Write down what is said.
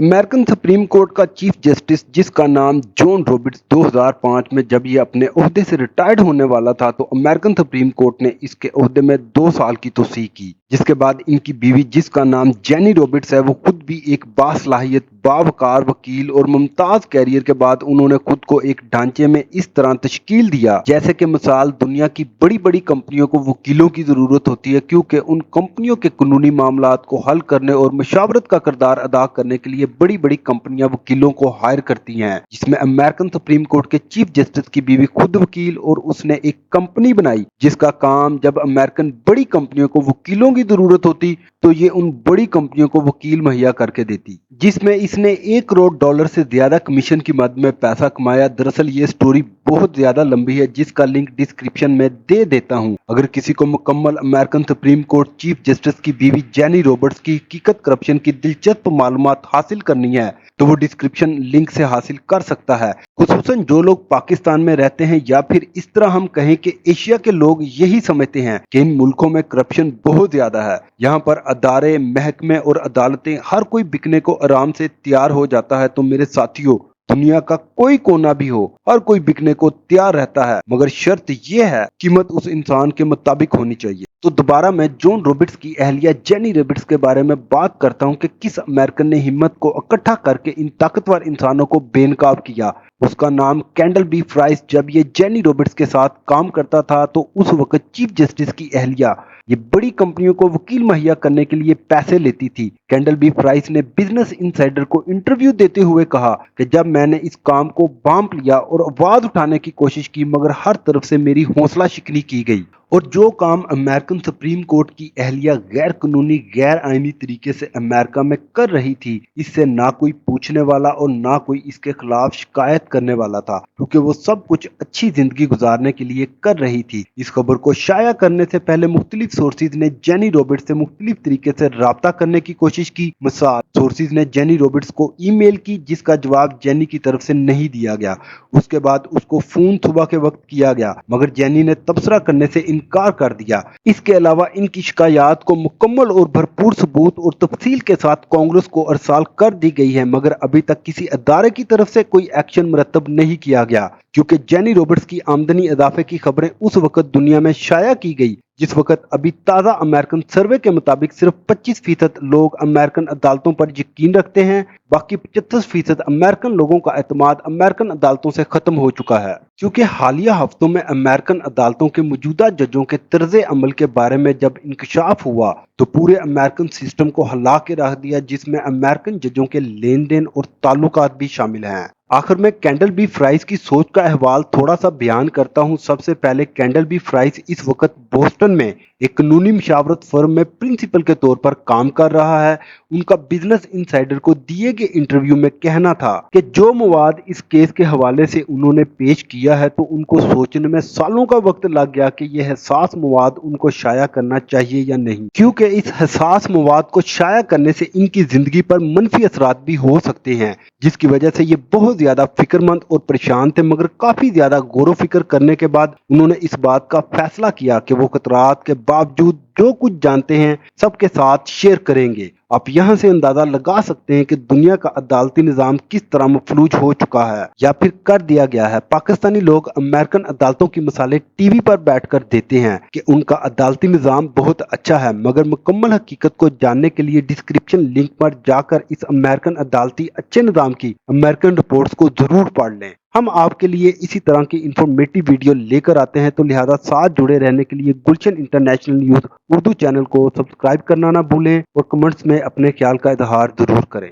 American supreme court का chief justice जिसका नाम जॉन रॉबर्ट्स 2005 में जब ये अपने ओहदे से रिटायर्ड होने वाला था तो अमेरिकन सुप्रीम कोर्ट ने इसके ओहदे में 2 साल की तौसीह की, जिसके बाद इनकी बीवी जिसका नाम जेनी रॉबर्ट्स है वो खुद भी एक बासलाहियत बावकार वकील और मुमताज कैरियर के बाद उन्होंने खुद को एक ढांचे में इस तरह तश्कील दिया जैसे कि मिसाल दुनिया की बड़ी बड़ी कंपनियों को वकीलों की जरूरत होती है, क्योंकि उन कंपनियों के कानूनी मामलात को हल करने और मशावरत का किरदार अदा करने के लिए बड़ी बड़ी कंपनियां वकीलों को हायर करती हैं, जिसमें अमेरिकन सुप्रीम कोर्ट के चीफ जस्टिस की बीवी खुद वकील और उसने एक कंपनी बनाई जिसका काम जब अमेरिकन बड़ी कंपनियों को वकीलों की जरूरत होती तो ये उन बड़ी कंपनियों को वकील मुहैया करके देती, जिसमें इसने $1 करोड़ से ज्यादा कमीशन की मद में पैसा कमाया। दरअसल ये स्टोरी बहुत ज्यादा लंबी है जिसका लिंक डिस्क्रिप्शन में दे देता हूं। अगर किसी को मुकम्मल American supreme court chief justice की बीवी जेनी रॉबर्ट्स की हकीकत करप्शन की दिलचस्प मालूमात हासिल करनी है तो वो डिस्क्रिप्शन लिंक से हासिल कर सकता है। खुसूसन जो लोग पाकिस्तान में रहते हैं या फिर इस तरह हम कहें कि एशिया के लोग यही समझते हैं कि इन मुल्कों में करप्शन बहुत ज्यादा है। यहाँ पर अदारे, महकमे और अदालतें हर कोई बिकने को आराम से तैयार हो जाता है। तो मेरे साथियों, दुनिया का कोई कोना भी हो हर कोई बिकने को तैयार रहता है, मगर शर्त यह है कीमत उस इंसान के मुताबिक होनी चाहिए। तो दोबारा मैं जॉन रॉबर्ट्स की अहलिया जेनी रॉबर्ट्स के बारे में बात करता हूं कि किस अमेरिकन ने हिम्मत को इकट्ठा करके इन ताकतवर इंसानों को बेनकाब किया। उसका नाम कैंडल बी फ्राइस। जब ये जेनी रॉबर्ट्स के साथ काम करता था तो उस वक्त चीफ जस्टिस की अहलिया ये बड़ी कंपनियों को वकील मुहैया करने के लिए पैसे लेती थी। कैंडल बी फ्राइस ने बिजनेस इनसाइडर को इंटरव्यू देते हुए कहा कि जब मैंने इस काम को भांप लिया और आवाज उठाने की कोशिश की मगर हर तरफ से मेरी हौसला शिकनी की गई, और जो काम अमेरिकन सुप्रीम कोर्ट की अहलिया गैर कानूनी गैर आईनी तरीके से अमेरिका में कर रही थी, इससे ना कोई पूछने वाला और ना कोई इसके खिलाफ शिकायत करने वाला था, क्योंकि वो सब कुछ अच्छी जिंदगी गुजारने के लिए कर रही थी। इस खबर को शाया करने से पहले मुख्तलिफ सोर्सेज ने जेनी रॉबर्ट्स से मुख्तलिफ तरीके से राब्ता करने की कोशिश की। मिसाल, सोर्सेज ने जेनी रॉबर्ट्स को ईमेल की जिसका जवाब जेनी की तरफ से नहीं दिया गया। उसके बाद उसको फोन सुबह के वक्त किया गया मगर जेनी ने तबसरा करने से इनकार कर दिया। इसके अलावा इनकी शिकायत को मुकम्मल और भरपूर सबूत और तफसील के साथ कांग्रेस को अरसाल कर दी गई है, मगर अभी तक किसी अदारे की तरफ से कोई एक्शन मुरतब नहीं किया गया, क्योंकि जेनी रॉबर्ट्स की आमदनी इजाफे की खबरें उस वक्त दुनिया में शाया की गई जिस वक्त अभी ताज़ा अमेरिकन सर्वे के मुताबिक सिर्फ 25% लोग अमेरिकन अदालतों पर यकीन रखते हैं। बाकी 75% अमेरिकन लोगों का एतमाद अमेरिकन अदालतों से खत्म हो चुका है, क्योंकि हालिया हफ्तों में अमेरिकन अदालतों के मौजूदा जजों के तर्ज अमल के बारे में जब इंकशाफ हुआ तो पूरे अमेरिकन सिस्टम को हिला के रख दिया, जिसमें अमेरिकन जजों के लेन देन और ताल्लुकात भी शामिल हैं। आखिर में कैंडल बी फ्राइस की सोच का अहवाल थोड़ा सा बयान करता हूं। सबसे पहले कैंडल बी फ्राइस इस वक्त बोस्टन में एक कानूनी मशावरत फर्म में प्रिंसिपल के तौर पर काम कर रहा है। उनका बिजनेस इनसाइडर को दिए गए इंटरव्यू में कहना था कि जो मवाद इस केस के हवाले से उन्होंने पेश किया है तो उनको सोचने में सालों का वक्त लग गया कि यह हसास मवाद उनको शाया करना चाहिए या नहीं, क्योंकि इस हसास मवाद को शाया करने से इनकी जिंदगी पर मनफी असरात भी हो सकते हैं, जिसकी वजह से ये बहुत ज्यादा फिक्रमंद और परेशान थे। मगर काफी ज्यादा गौर फिक्र करने के बाद उन्होंने इस बात का फैसला किया कि वो खतरात के बावजूद जो कुछ जानते हैं सबके साथ शेयर करेंगे। आप यहाँ से अंदाजा लगा सकते हैं कि दुनिया का अदालती निजाम किस तरह मफलूज हो चुका है या फिर कर दिया गया है। पाकिस्तानी लोग अमेरिकन अदालतों की मिसालें टीवी पर बैठकर देते हैं कि उनका अदालती निजाम बहुत अच्छा है, मगर मुकम्मल हकीकत को जानने के लिए डिस्क्रिप्शन लिंक पर जाकर इस अमेरिकन अदालती अच्छे निजाम की अमेरिकन रिपोर्ट्स को जरूर पढ़ लें। हम आपके लिए इसी तरह की इंफॉर्मेटिव वीडियो लेकर आते हैं, तो लिहाजा साथ जुड़े रहने के लिए गुलशन इंटरनेशनल न्यूज़ उर्दू चैनल को सब्सक्राइब करना ना भूलें और कमेंट्स में अपने ख्याल का इजहार जरूर करें।